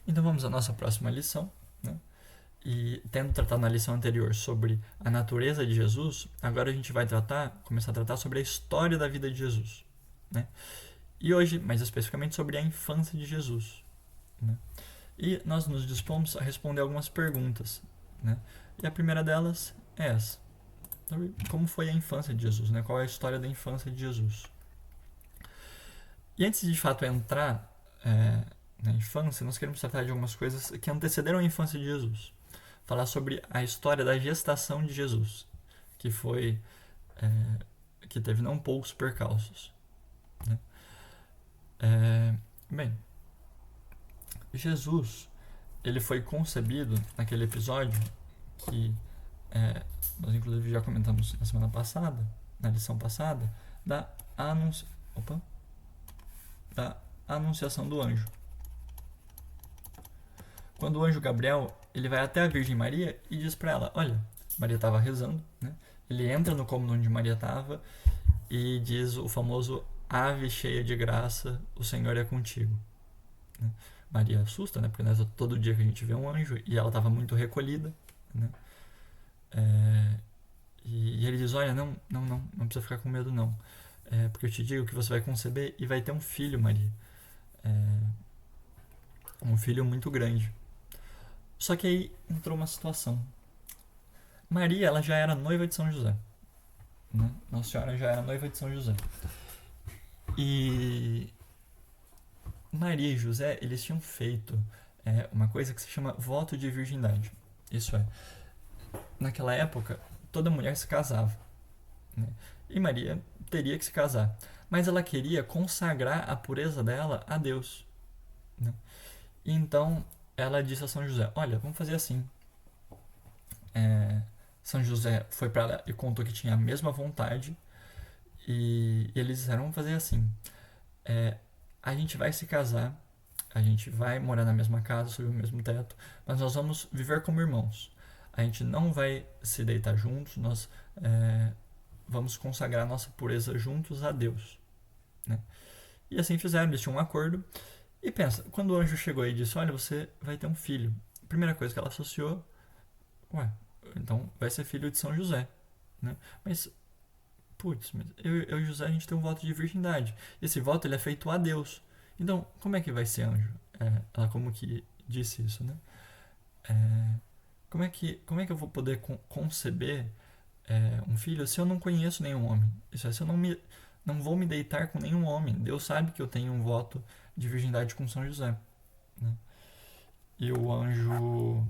Então vamos à nossa próxima lição, né? E tendo tratado na lição anterior sobre a natureza de Jesus, agora a gente vai começar a tratar sobre a história da vida de Jesus, né? E hoje, mais especificamente, sobre a infância de Jesus, né? E nós nos dispomos a responder algumas perguntas, né? E a primeira delas é essa: como foi a infância de Jesus, né? Qual é a história da infância de Jesus? E antes de fato entrar na infância, nós queremos tratar de algumas coisas que antecederam a infância de Jesus. Falar sobre a história da gestação de Jesus, que foi que teve não poucos percalços, né? Bem, Jesus, ele foi concebido naquele episódio que nós inclusive já comentamos na semana passada, na lição passada, da anunciação do anjo. Quando o anjo Gabriel, ele vai até a Virgem Maria e diz para ela: olha, Maria estava rezando, né? Ele entra no cômodo onde Maria estava e diz o famoso: ave cheia de graça, o Senhor é contigo, né? Maria assusta, né? Porque não é todo dia que a gente vê um anjo, e ela estava muito recolhida, né? E ele diz: olha, não precisa ficar com medo não, porque eu te digo que você vai conceber e vai ter um filho, Maria, um filho muito grande. Só que aí entrou uma situação. Maria, ela já era noiva de São José, né? Nossa Senhora já era noiva de São José. E Maria e José, eles tinham feito uma coisa que se chama voto de virgindade. Isso é, naquela época, toda mulher se casava, né? E Maria teria que se casar, mas ela queria consagrar a pureza dela a Deus, né? E então ela disse a São José: olha, vamos fazer assim. São José foi para ela e contou que tinha a mesma vontade, e eles disseram: vamos fazer assim, a gente vai se casar, a gente vai morar na mesma casa, sob o mesmo teto, mas nós vamos viver como irmãos. A gente não vai se deitar juntos, nós vamos consagrar nossa pureza juntos a Deus, né? E assim fizeram, eles tinham um acordo. E pensa, quando o anjo chegou e disse: olha, você vai ter um filho, a primeira coisa que ela associou: ué, então vai ser filho de São José, né? Mas, putz, eu e José, a gente tem um voto de virgindade. Esse voto, ele é feito a Deus. Então, como é que vai ser anjo? Ela como que disse isso, né? Como é que eu vou poder conceber um filho se eu não conheço nenhum homem? Isso é, se eu não vou me deitar com nenhum homem. Deus sabe que eu tenho um voto de virgindade com São José, né? E o anjo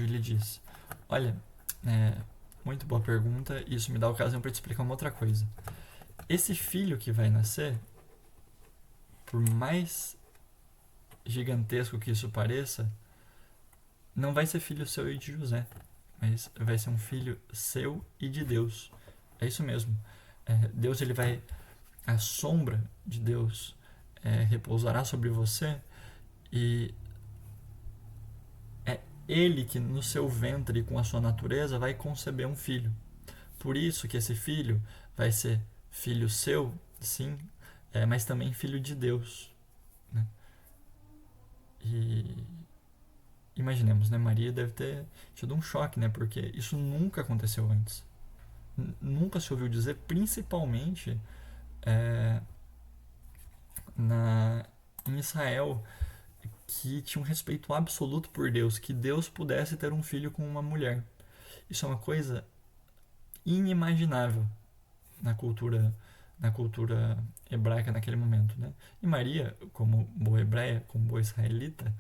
lhe diz: olha, muito boa pergunta, e isso me dá ocasião para te explicar uma outra coisa. Esse filho que vai nascer, por mais gigantesco que isso pareça, não vai ser filho seu e de José, mas vai ser um filho seu e de Deus. É isso mesmo. Deus, ele vai, a sombra de Deus repousará sobre você, e é Ele que no seu ventre, com a sua natureza, vai conceber um filho. Por isso que esse filho vai ser filho seu, sim, mas também filho de Deus, né? E imaginemos, né? Maria deve ter tido um choque, né? Porque isso nunca aconteceu antes. Nunca se ouviu dizer, principalmente em Israel, que tinha um respeito absoluto por Deus, que Deus pudesse ter um filho com uma mulher. Isso é uma coisa inimaginável na cultura hebraica naquele momento, né? E Maria, como boa hebreia, como boa israelita,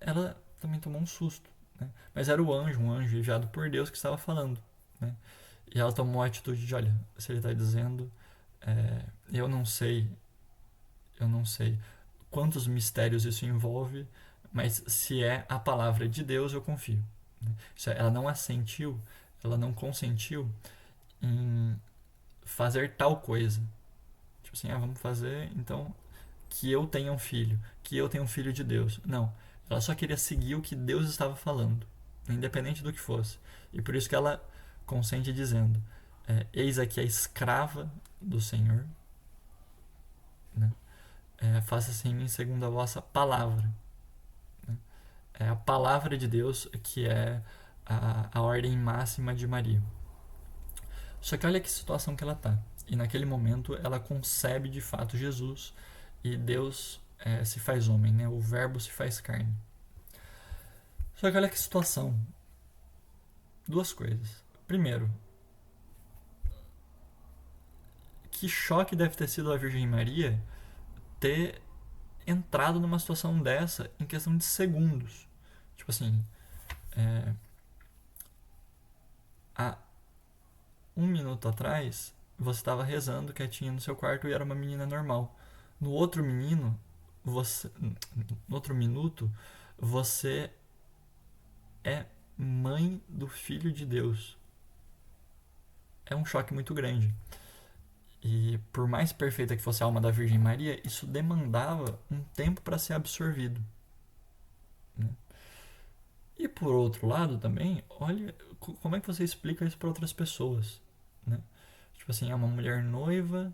ela também tomou um susto, né? Mas era um anjo enviado por Deus que estava falando, né? E ela tomou a atitude de: olha, se ele está dizendo, eu não sei quantos mistérios isso envolve, mas se é a palavra de Deus, eu confio, né? Ela não assentiu, ela não consentiu em fazer tal coisa. Tipo assim, vamos fazer, então, que eu tenha um filho, que eu tenha um filho de Deus. Não, ela só queria seguir o que Deus estava falando, independente do que fosse. E por isso que ela consente dizendo: eis aqui a escrava do Senhor, né? faça-se em mim segundo a vossa palavra. Né? É a palavra de Deus que é a ordem máxima de Maria. Só que olha que situação que ela tá. E naquele momento ela concebe de fato Jesus e Deus se faz homem, né? O verbo se faz carne. Só que olha que situação. Duas coisas. Primeiro, que choque deve ter sido a Virgem Maria ter entrado numa situação dessa em questão de segundos. Tipo assim, há um minuto atrás você estava rezando quietinha no seu quarto e era uma menina normal. No outro minuto, você é mãe do Filho de Deus. É um choque muito grande. E por mais perfeita que fosse a alma da Virgem Maria, isso demandava um tempo para ser absorvido. Né? E por outro lado também, olha como é que você explica isso para outras pessoas. Né? Tipo assim, é uma mulher noiva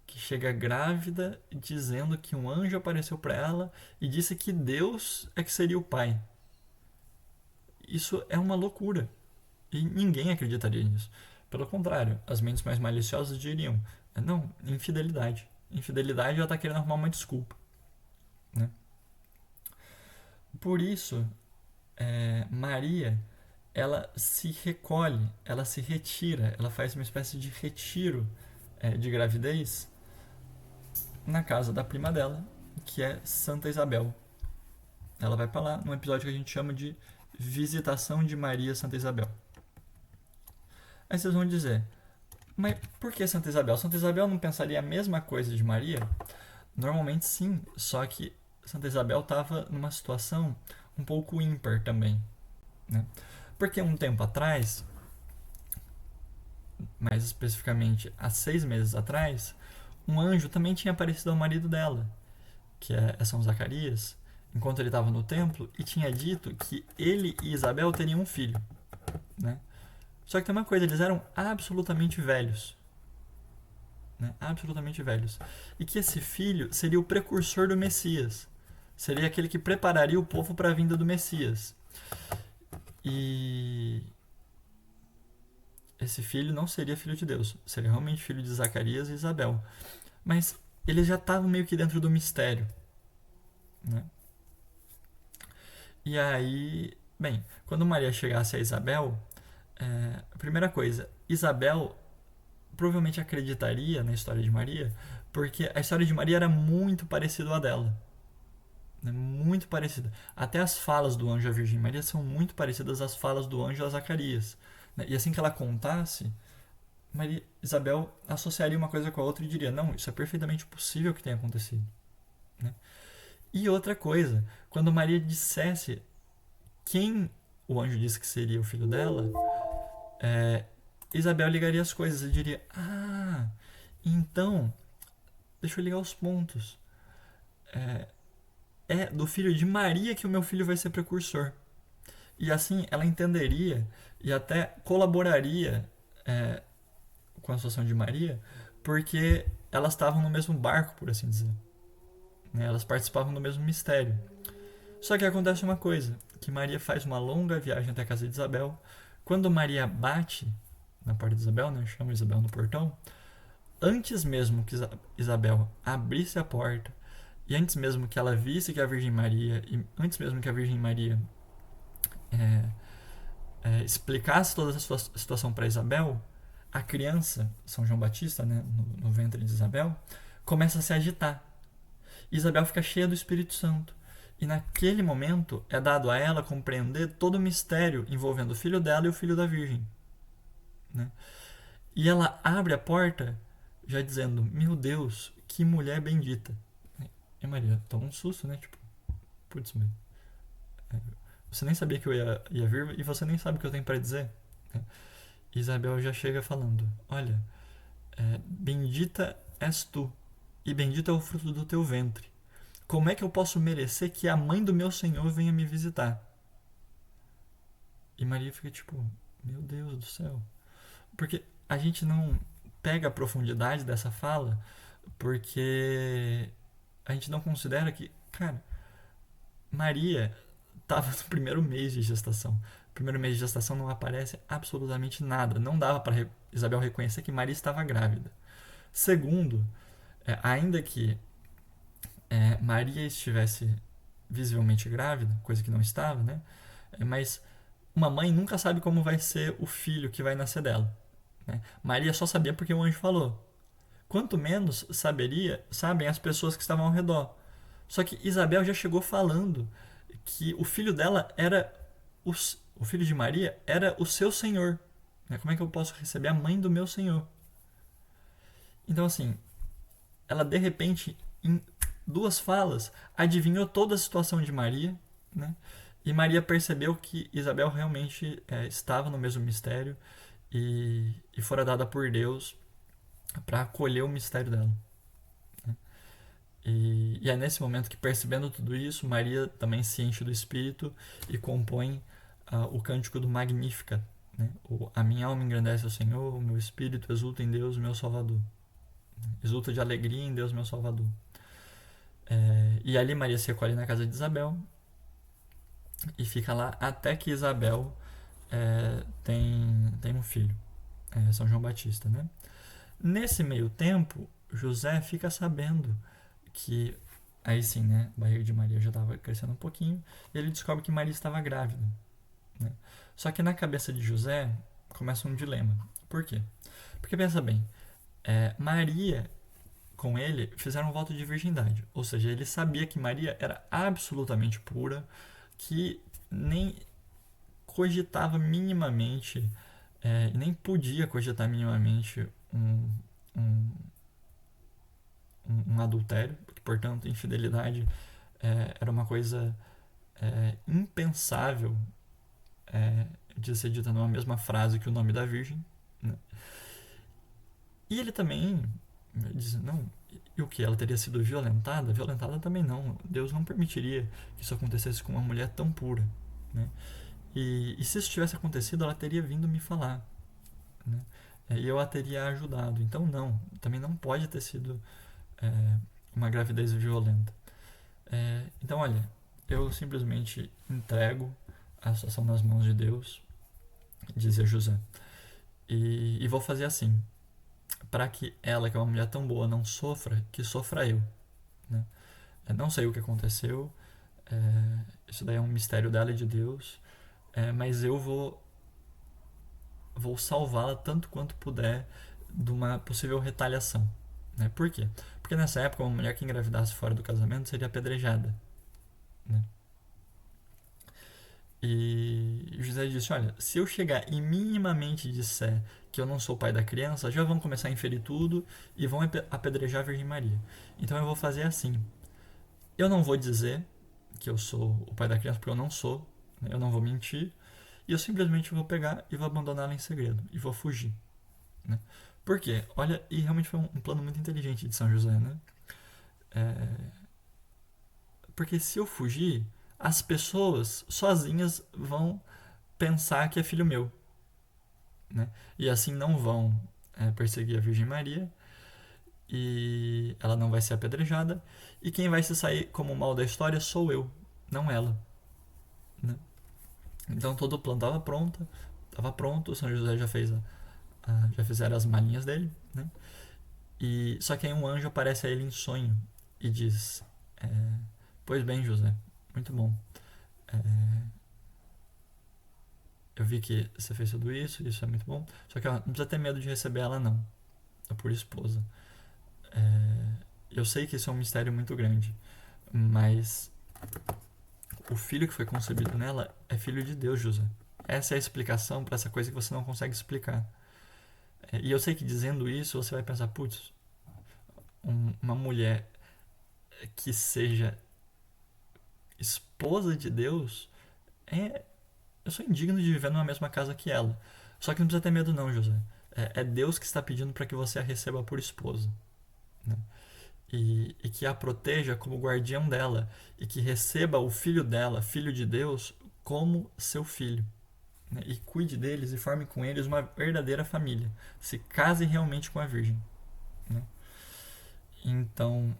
que chega grávida dizendo que um anjo apareceu para ela e disse que Deus é que seria o pai. Isso é uma loucura. E ninguém acreditaria nisso. Pelo contrário, as mentes mais maliciosas diriam: não, infidelidade. Infidelidade, ela está querendo arrumar uma desculpa. Né? Por isso, Maria, ela se recolhe, ela se retira, ela faz uma espécie de retiro de gravidez na casa da prima dela, que é Santa Isabel. Ela vai para lá num episódio que a gente chama de Visitação de Maria a Santa Isabel. Aí vocês vão dizer: mas por que Santa Isabel? Santa Isabel não pensaria a mesma coisa de Maria? Normalmente sim, só que Santa Isabel estava numa situação um pouco ímpar também. Né? Porque um tempo atrás, mais especificamente há 6 meses atrás, um anjo também tinha aparecido ao marido dela, que é São Zacarias, enquanto ele estava no templo, e tinha dito que ele e Isabel teriam um filho. Né? Só que tem uma coisa, eles eram absolutamente velhos. Né? Absolutamente velhos. E que esse filho seria o precursor do Messias. Seria aquele que prepararia o povo para a vinda do Messias. E esse filho não seria filho de Deus. Seria realmente filho de Zacarias e Isabel. Mas eles já estavam meio que dentro do mistério. Né? E aí, bem, quando Maria chegasse a Isabel, a primeira coisa, Isabel provavelmente acreditaria na história de Maria, porque a história de Maria era muito parecida à dela. Né? Muito parecida. Até as falas do anjo à Virgem Maria são muito parecidas às falas do anjo a Zacarias. Né? E assim que ela contasse, Isabel associaria uma coisa com a outra e diria: não, isso é perfeitamente possível que tenha acontecido. Né? E outra coisa, quando Maria dissesse quem o anjo disse que seria o filho dela, Isabel ligaria as coisas e diria: então, deixa eu ligar os pontos. É do filho de Maria que o meu filho vai ser precursor. E assim ela entenderia e até colaboraria com a situação de Maria, porque elas estavam no mesmo barco, por assim dizer. Né? Elas participavam do mesmo mistério. Só que acontece uma coisa, que Maria faz uma longa viagem até a casa de Isabel. Quando Maria bate na porta de Isabel, né, chama Isabel no portão, antes mesmo que Isabel abrisse a porta, e antes mesmo que ela visse que a Virgem Maria, e antes mesmo que a Virgem Maria explicasse toda essa situação para Isabel, a criança, São João Batista, né, no ventre de Isabel, começa a se agitar. Isabel fica cheia do Espírito Santo. E naquele momento é dado a ela compreender todo o mistério envolvendo o filho dela e o filho da Virgem. Né? E ela abre a porta já dizendo: meu Deus, que mulher bendita. E Maria toma um susto, né? Tipo, putz, você nem sabia que eu ia vir e você nem sabe o que eu tenho para dizer. Isabel já chega falando: olha, bendita és tu e bendito é o fruto do teu ventre. Como é que eu posso merecer que a mãe do meu Senhor venha me visitar? E Maria fica tipo: meu Deus do céu. Porque a gente não pega a profundidade dessa fala, porque a gente não considera que, cara, Maria estava no primeiro mês de gestação. No primeiro mês de gestação não aparece absolutamente nada. Não dava para Isabel reconhecer que Maria estava grávida. Segundo, ainda que Maria estivesse visivelmente grávida, coisa que não estava, né? Mas uma mãe nunca sabe como vai ser o filho que vai nascer dela. Né? Maria só sabia porque o anjo falou. Quanto menos sabem as pessoas que estavam ao redor. Só que Isabel já chegou falando que o filho dela era o filho de Maria era o seu Senhor. Né? Como é que eu posso receber a mãe do meu Senhor? Então assim, ela de repente em duas falas adivinhou toda a situação de Maria, né? E Maria percebeu que Isabel realmente estava no mesmo mistério e fora dada por Deus para acolher o mistério dela. Né? E é nesse momento que, percebendo tudo isso, Maria também se enche do Espírito e compõe o cântico do Magnífica. Né? A minha alma engrandece ao Senhor, o meu espírito exulta em Deus, meu Salvador. Exulta de alegria em Deus, meu Salvador. E ali Maria se recolhe na casa de Isabel e fica lá até que Isabel tem um filho, São João Batista, né? Nesse meio tempo, José fica sabendo que, aí sim, né, a barriga de Maria já estava crescendo um pouquinho, e ele descobre que Maria estava grávida. Né? Só que na cabeça de José começa um dilema. Por quê? Porque pensa bem, Maria com ele fizeram um voto de virgindade, ou seja, ele sabia que Maria era absolutamente pura, que nem cogitava minimamente, nem podia cogitar minimamente um, um adultério, que, portanto, infidelidade era uma coisa impensável de ser dita numa mesma frase que o nome da Virgem. Né? E ele também diz, não, e o que? Ela teria sido violentada? Violentada também não. Deus não permitiria que isso acontecesse com uma mulher tão pura. Né? E se isso tivesse acontecido, ela teria vindo me falar. Né? E eu a teria ajudado. Então, não. Também não pode ter sido uma gravidez violenta. Então, olha, eu simplesmente entrego a situação nas mãos de Deus, dizia José. E vou fazer assim, para que ela, que é uma mulher tão boa, não sofra, que sofra eu. Né? Não sei o que aconteceu, isso daí é um mistério dela e de Deus, mas eu vou salvá-la tanto quanto puder de uma possível retaliação. Né? Por quê? Porque nessa época uma mulher que engravidasse fora do casamento seria apedrejada. Né? E José disse, olha, se eu chegar e minimamente disser que eu não sou o pai da criança, já vão começar a inferir tudo e vão apedrejar a Virgem Maria. Então eu vou fazer assim. Eu não vou dizer que eu sou o pai da criança, porque eu não sou. Né? Eu não vou mentir. E eu simplesmente vou pegar e vou abandoná-la em segredo. E vou fugir. Né? Por quê? Olha, e realmente foi um plano muito inteligente de São José, né? Porque se eu fugir, as pessoas sozinhas vão pensar que é filho meu. Né? E assim não vão perseguir a Virgem Maria e ela não vai ser apedrejada e quem vai se sair como o mal da história sou eu, não ela. Né? Então todo o plano estava pronto, São José já fez já fizeram as malinhas dele, né? E só que aí um anjo aparece a ele em sonho e diz: pois bem, José, muito bom. Eu vi que você fez tudo isso, isso é muito bom. Só que não precisa ter medo de receber ela, não. É por esposa. Eu sei que isso é um mistério muito grande, mas o filho que foi concebido nela é filho de Deus, José. Essa é a explicação para essa coisa que você não consegue explicar. E eu sei que dizendo isso você vai pensar, putz, uma mulher que seja esposa de Deus, eu sou indigno de viver numa mesma casa que ela. Só que não precisa ter medo não, José. É Deus que está pedindo para que você a receba por esposa. Né? E que a proteja como guardião dela. E que receba o filho dela, filho de Deus, como seu filho. Né? E cuide deles e forme com eles uma verdadeira família. Se case realmente com a Virgem. Né? Então,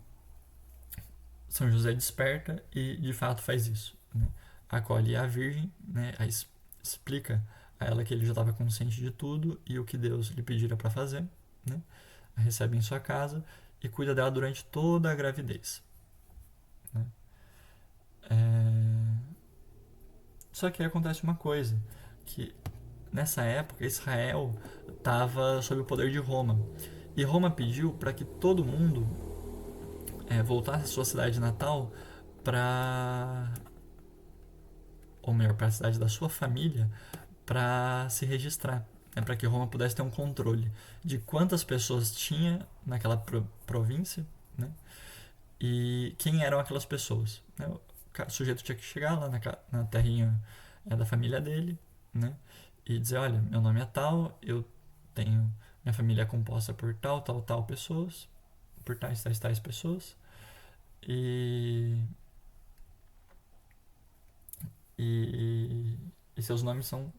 São José desperta e de fato faz isso, né? Acolhe a Virgem, né? Explica a ela que ele já estava consciente de tudo e o que Deus lhe pedira para fazer, né? A recebe em sua casa e cuida dela durante toda a gravidez, né? Só que aí acontece uma coisa, que nessa época Israel estava sob o poder de Roma e Roma pediu para que todo mundo voltasse à sua cidade natal para, ou melhor, para a cidade da sua família para se registrar, né, para que Roma pudesse ter um controle de quantas pessoas tinha naquela província, né, e quem eram aquelas pessoas, né. O sujeito tinha que chegar lá na terrinha da família dele, né, e dizer, olha, meu nome é tal, eu tenho, minha família é composta por tal pessoas, por tais pessoas, e seus nomes são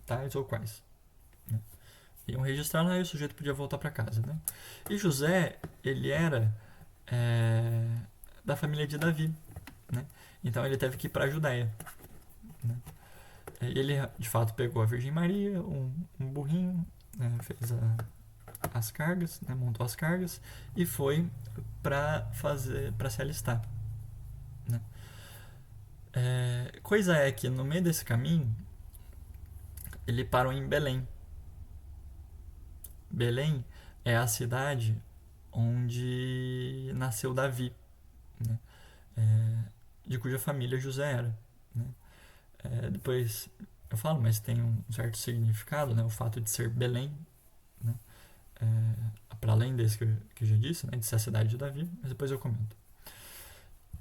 tais ou quais, né? Iam registrar lá e o sujeito podia voltar para casa, né? E José, ele era da família de Davi, né? Então ele teve que ir para a Judéia, né? E ele de fato pegou a Virgem Maria, um burrinho, né? Fez as cargas, né? Montou as cargas e foi para se alistar, né? Coisa é que no meio desse caminho ele parou em Belém. Belém é a cidade onde nasceu Davi, né? De cuja família José era, né? Depois eu falo, mas tem um certo significado, né? O fato de ser Belém, né? Para além desse que eu já disse, né? De ser a cidade de Davi, mas depois eu comento.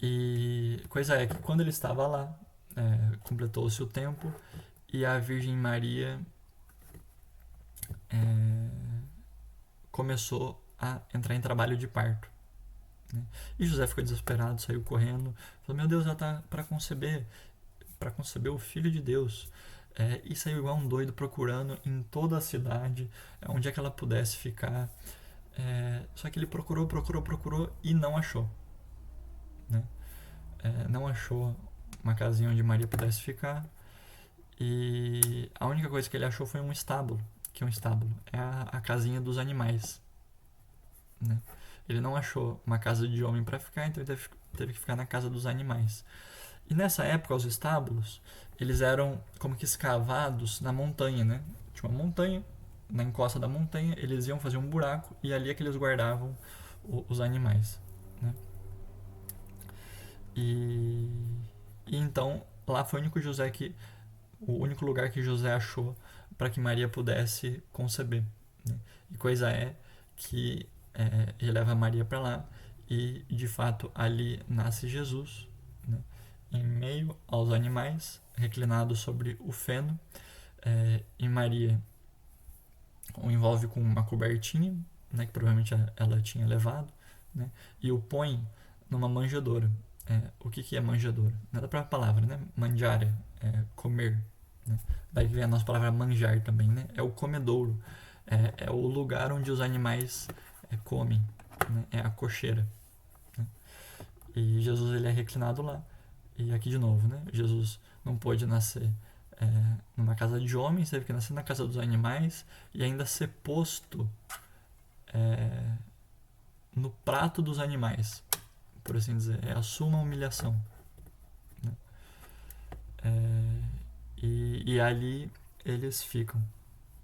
E coisa é que quando ele estava lá, completou-se o tempo e a Virgem Maria começou a entrar em trabalho de parto, né? E José ficou desesperado, saiu correndo, falou, meu Deus, ela está para conceber o Filho de Deus, e saiu igual um doido procurando em toda a cidade onde é que ela pudesse ficar, só que ele procurou e não achou, né? Não achou uma casinha onde Maria pudesse ficar, e a única coisa que ele achou foi um estábulo, que é um estábulo, é a casinha dos animais, né? Ele não achou uma casa de homem para ficar, então ele teve que ficar na casa dos animais. E nessa época, os estábulos, eles eram como que escavados na montanha, né? Tinha uma montanha, na encosta da montanha, eles iam fazer um buraco e ali é que eles guardavam os animais, né? E então, lá foi o único lugar que José achou para que Maria pudesse conceber, né? E coisa é que ele leva Maria para lá e de fato ali nasce Jesus, né? Em meio aos animais, reclinado sobre o feno, e Maria o envolve com uma cobertinha, né, que provavelmente ela tinha levado, né, e o põe numa manjedoura. O que é manjedoura? Nada para a palavra, né? Mangiare, comer, né? Daí vem a nossa palavra manjar também, né? É o comedouro, é o lugar onde os animais comem, né? É a cocheira, né? E Jesus ele é reclinado lá. E aqui de novo, né? Jesus não pôde nascer numa casa de homens, teve que nascer na casa dos animais e ainda ser posto no prato dos animais, por assim dizer. É a suma humilhação, né? E ali eles ficam,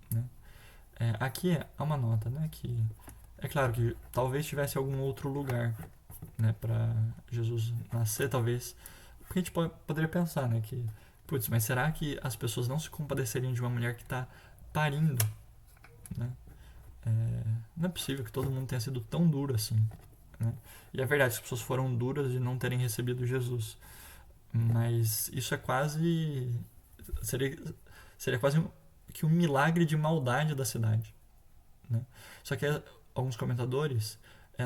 né? Aqui há uma nota, né? Que é claro que talvez tivesse algum outro lugar, né, para Jesus nascer, talvez. Porque a gente poderia pensar, né, que, putz, mas será que as pessoas não se compadeceriam de uma mulher que está parindo, né? Não é possível que todo mundo tenha sido tão duro assim, né? E é verdade, as pessoas foram duras de não terem recebido Jesus, mas isso é quase seria quase que um milagre de maldade da cidade, né? Só que alguns comentadores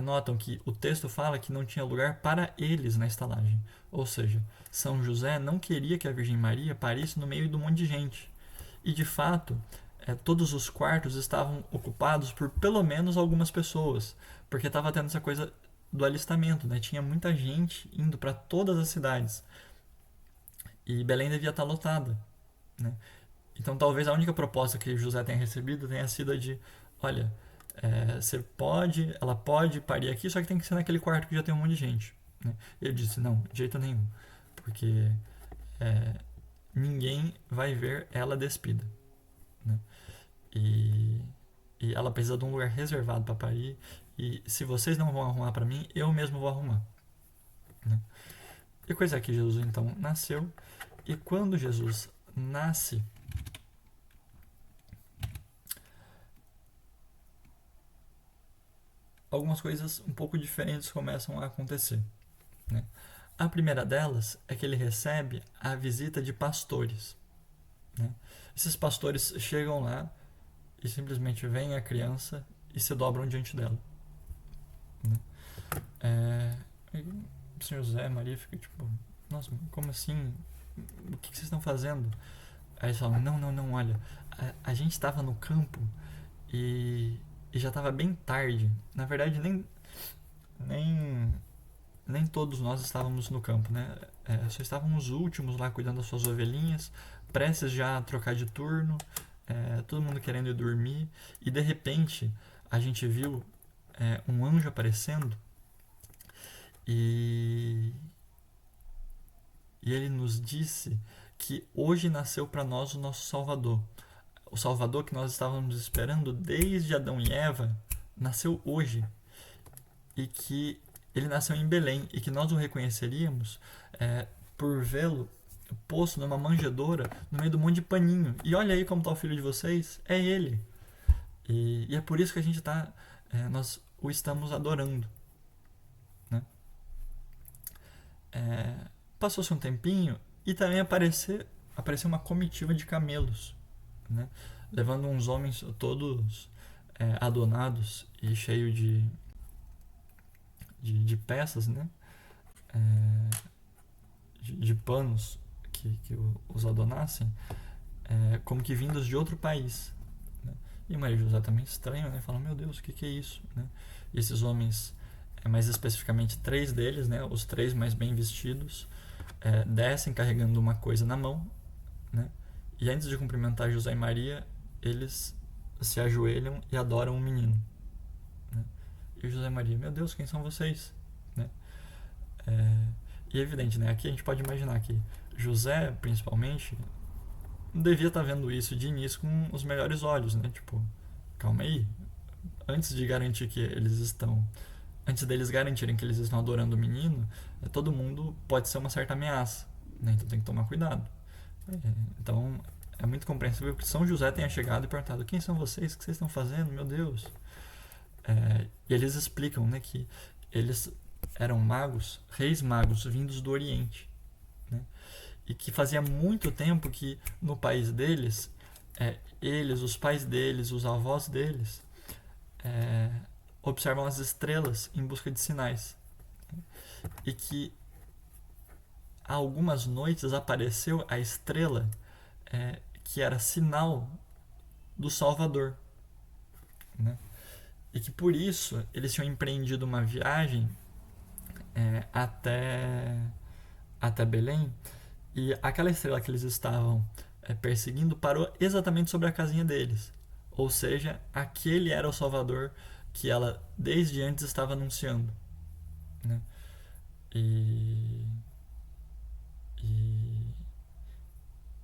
notam que o texto fala que não tinha lugar para eles na estalagem. Ou seja, São José não queria que a Virgem Maria parisse no meio de um monte de gente. E de fato, todos os quartos estavam ocupados por pelo menos algumas pessoas, porque estava tendo essa coisa do alistamento, né? Tinha muita gente indo para todas as cidades e Belém devia estar lotada, né? Então talvez a única proposta que José tenha recebido tenha sido a de, olha, ela pode parir aqui, só que tem que ser naquele quarto que já tem um monte de gente, né? Ele disse, não, de jeito nenhum, porque é, ninguém vai ver ela despida, né? E, e ela precisa de um lugar reservado para parir, e se vocês não vão arrumar para mim, eu mesmo vou arrumar, né? E coisa é que Jesus então nasceu, e quando Jesus nasce, algumas coisas um pouco diferentes começam a acontecer, né? A primeira delas é que ele recebe a visita de pastores, né? Esses pastores chegam lá e simplesmente veem a criança e se dobram diante dela, né? O Senhor José e Maria ficam tipo, nossa, como assim? O que vocês estão fazendo? Aí eles falam, não, olha, a gente estava no campo e, e já estava bem tarde. Na verdade, nem, nem todos nós estávamos no campo, né? Só estávamos os últimos lá cuidando das suas ovelhinhas, prestes já a trocar de turno, todo mundo querendo ir dormir, e de repente a gente viu um anjo aparecendo e, e ele nos disse que hoje nasceu para nós o nosso Salvador. O Salvador que nós estávamos esperando desde Adão e Eva nasceu hoje, e que ele nasceu em Belém e que nós o reconheceríamos por vê-lo posto numa manjedoura no meio do monte de paninho. E olha aí como está o filho de vocês, é ele. E é por isso que a gente nós o estamos adorando, né? Passou-se um tempinho e também apareceu uma comitiva de camelos, né? Levando uns homens todos adornados e cheios de peças, né? De panos que os adornassem, como que vindos de outro país, né? E Maria José também estranho, né? Fala, meu Deus, o que é isso, né? E esses homens, mais especificamente 3 deles, né? Os 3 mais bem vestidos, descem carregando uma coisa na mão, né? E antes de cumprimentar José e Maria, eles se ajoelham e adoram o menino, né? E José e Maria, meu Deus, quem são vocês, né? E é evidente, né? Aqui a gente pode imaginar que José, principalmente, não devia estar vendo isso de início com os melhores olhos, né? Tipo, calma aí. Antes deles garantirem que eles estão adorando o menino, todo mundo pode ser uma certa ameaça, né? Então tem que tomar cuidado. Então é muito compreensível que São José tenha chegado e perguntado, quem são vocês? O que vocês estão fazendo? Meu Deus. E eles explicam, né, que eles eram magos, reis magos vindos do Oriente, né? E que fazia muito tempo que no país deles, eles, os pais deles, os avós deles, observam as estrelas em busca de sinais, e que há algumas noites apareceu a estrela que era sinal do Salvador, né? E que por isso eles tinham empreendido uma viagem até Belém, e aquela estrela que eles estavam perseguindo parou exatamente sobre a casinha deles. Ou seja, aquele era o Salvador que ela desde antes estava anunciando, né? E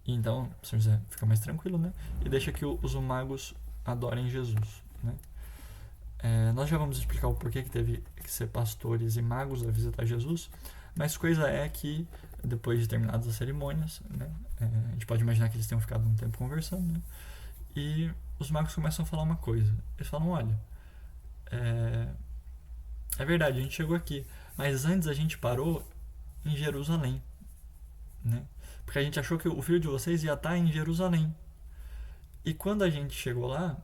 então São José fica mais tranquilo, né? E deixa que os magos adorem Jesus, né? Nós já vamos explicar o porquê que teve que ser pastores e magos a visitar Jesus, mas coisa é que depois de terminadas as cerimônias, né, a gente pode imaginar que eles tenham ficado um tempo conversando, né, e os magos começam a falar uma coisa. Eles falam, olha, é verdade, a gente chegou aqui, mas antes a gente parou em Jerusalém, né, porque a gente achou que o filho de vocês ia estar em Jerusalém. E quando a gente chegou lá,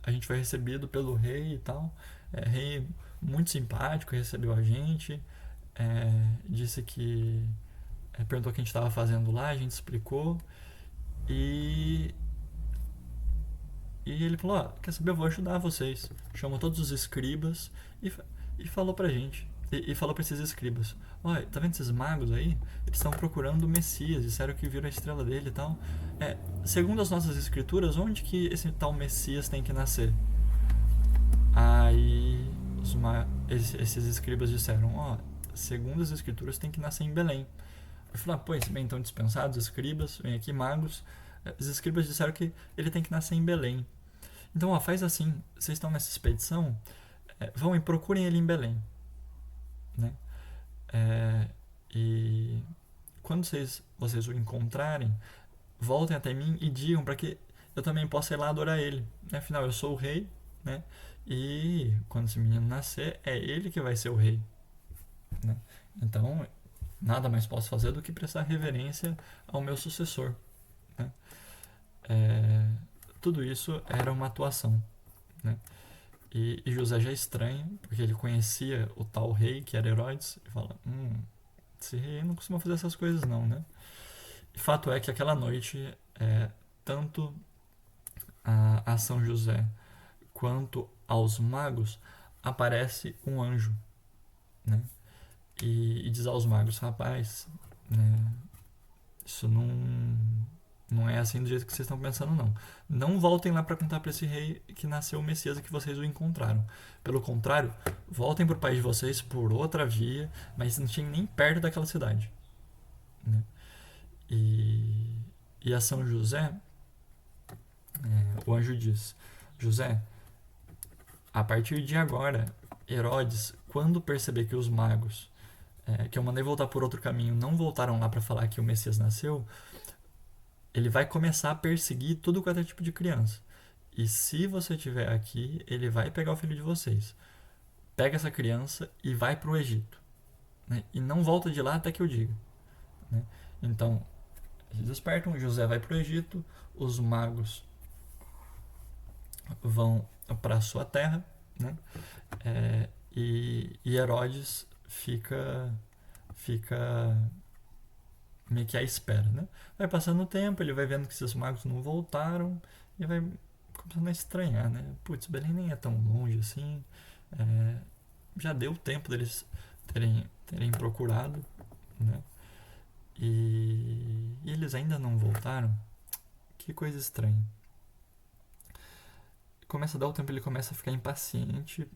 a gente foi recebido pelo rei e tal. Rei muito simpático, recebeu a gente, disse que perguntou o que a gente estava fazendo lá, a gente explicou, e E ele falou, quer saber, eu vou ajudar vocês. Chamou todos os escribas e falou pra gente. E falou pra esses escribas, olha, tá vendo esses magos aí? Eles estão procurando o Messias, disseram que viram a estrela dele e tal. Segundo as nossas escrituras, onde que esse tal Messias tem que nascer? Aí esses escribas disseram, segundo as escrituras tem que nascer em Belém. Eu falei, pois bem, então dispensados, escribas, vem aqui magos. Os escribas disseram que ele tem que nascer em Belém. Então, faz assim, vocês estão nessa expedição, vão e procurem ele em Belém. Né? E quando vocês o encontrarem, voltem até mim e digam para que eu também possa ir lá adorar ele. Afinal, eu sou o rei, né? E quando esse menino nascer, é ele que vai ser o rei. Né? Então, nada mais posso fazer do que prestar reverência ao meu sucessor. Né? Tudo isso era uma atuação. Né? E José já estranha, porque ele conhecia o tal rei, que era Herodes, e fala, esse rei não costuma fazer essas coisas não, né? E fato é que aquela noite, tanto a São José quanto aos magos, aparece um anjo, né? E diz aos magos, rapaz, né, isso não é assim do jeito que vocês estão pensando, não. Não voltem lá para contar para esse rei que nasceu o Messias e que vocês o encontraram. Pelo contrário, voltem para o país de vocês por outra via, mas não tinha nem perto daquela cidade. Né? E a São José, o anjo diz, José, a partir de agora, Herodes, quando perceber que os magos, que eu mandei voltar por outro caminho, não voltaram lá para falar que o Messias nasceu, ele vai começar a perseguir tudo quanto é tipo de criança. E se você estiver aqui, ele vai pegar o filho de vocês. Pega essa criança e vai para o Egito. Né? E não volta de lá até que eu diga. Né? Então, eles despertam, José vai para o Egito, os magos vão para a sua terra, né? E Herodes fica meio que à espera, né? Vai passando o tempo, ele vai vendo que esses magos não voltaram e vai começando a estranhar, né? Putz, Belém nem é tão longe assim, já deu tempo deles terem procurado, né? E eles ainda não voltaram. Que coisa estranha. Começa a dar o tempo, ele começa a ficar impaciente,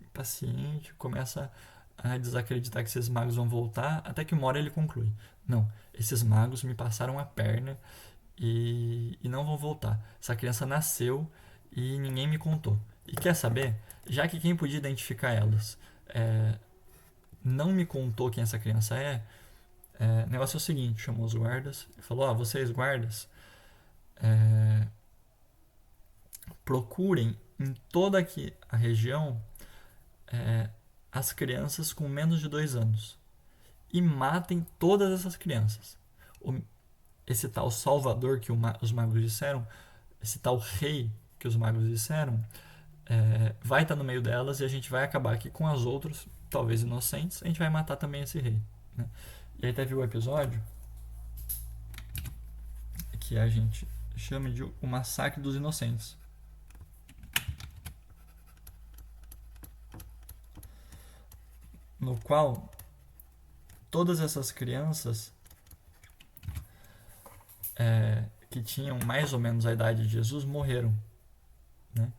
começa a desacreditar que esses magos vão voltar, até que uma hora ele conclui, não, esses magos me passaram a perna e não vão voltar. Essa criança nasceu e ninguém me contou. E quer saber? Já que quem podia identificar elas não me contou quem essa criança o negócio é o seguinte, chamou os guardas e falou, vocês guardas, procurem em toda aqui a região as crianças com menos de 2 anos e matem todas essas crianças. Esse tal Salvador que os magos disseram, esse tal rei que os magos disseram, vai estar no meio delas e a gente vai acabar aqui com as outras, talvez inocentes, a gente vai matar também esse rei. Né? E aí teve o episódio que a gente chama de o massacre dos inocentes. No qual todas essas crianças que tinham mais ou menos a idade de Jesus morreram, né?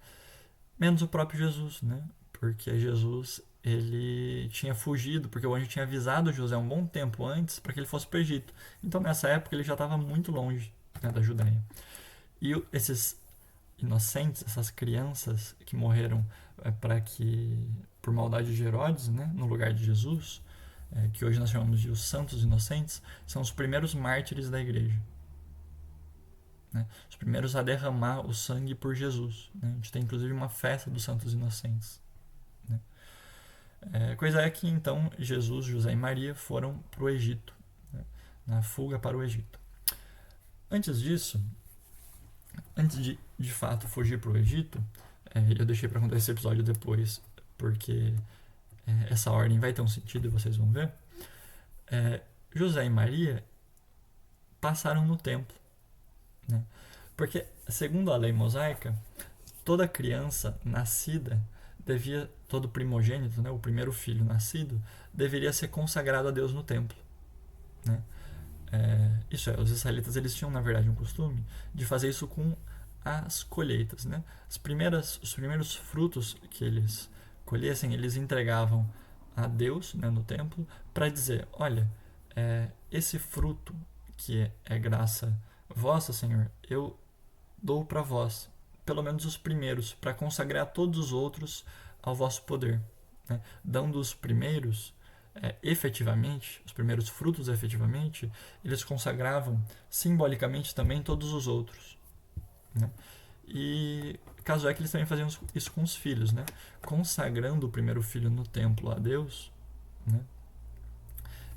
Menos o próprio Jesus, né? Porque Jesus ele tinha fugido, porque o anjo tinha avisado José um bom tempo antes para que ele fosse para o Egito. Então nessa época ele já estava muito longe, né, da Judéia. E esses inocentes, essas crianças que morreram por maldade de Herodes, né, no lugar de Jesus, que hoje nós chamamos de os santos inocentes, são os primeiros mártires da igreja. Né? Os primeiros a derramar o sangue por Jesus. Né? A gente tem inclusive uma festa dos santos inocentes. Né? Coisa é que então Jesus, José e Maria foram para o Egito, né? Na fuga para o Egito. Antes disso, antes de fato fugir para o Egito, eu deixei para contar esse episódio depois, porque essa ordem vai ter um sentido e vocês vão ver. José e Maria passaram no templo, né? Porque segundo a lei mosaica, toda criança nascida todo primogênito, né, o primeiro filho nascido, deveria ser consagrado a Deus no templo, né? Isso é, os israelitas eles tinham na verdade um costume de fazer isso com as colheitas, né? Os primeiros frutos que eles colhessem, eles entregavam a Deus, né, no templo, para dizer: olha, esse fruto que é graça vossa, Senhor, eu dou para vós, pelo menos os primeiros, para consagrar todos os outros ao vosso poder, né? Dando os primeiros, efetivamente, os primeiros frutos efetivamente, eles consagravam simbolicamente também todos os outros, né? E caso é que eles também faziam isso com os filhos, né? Consagrando o primeiro filho no templo a Deus, né?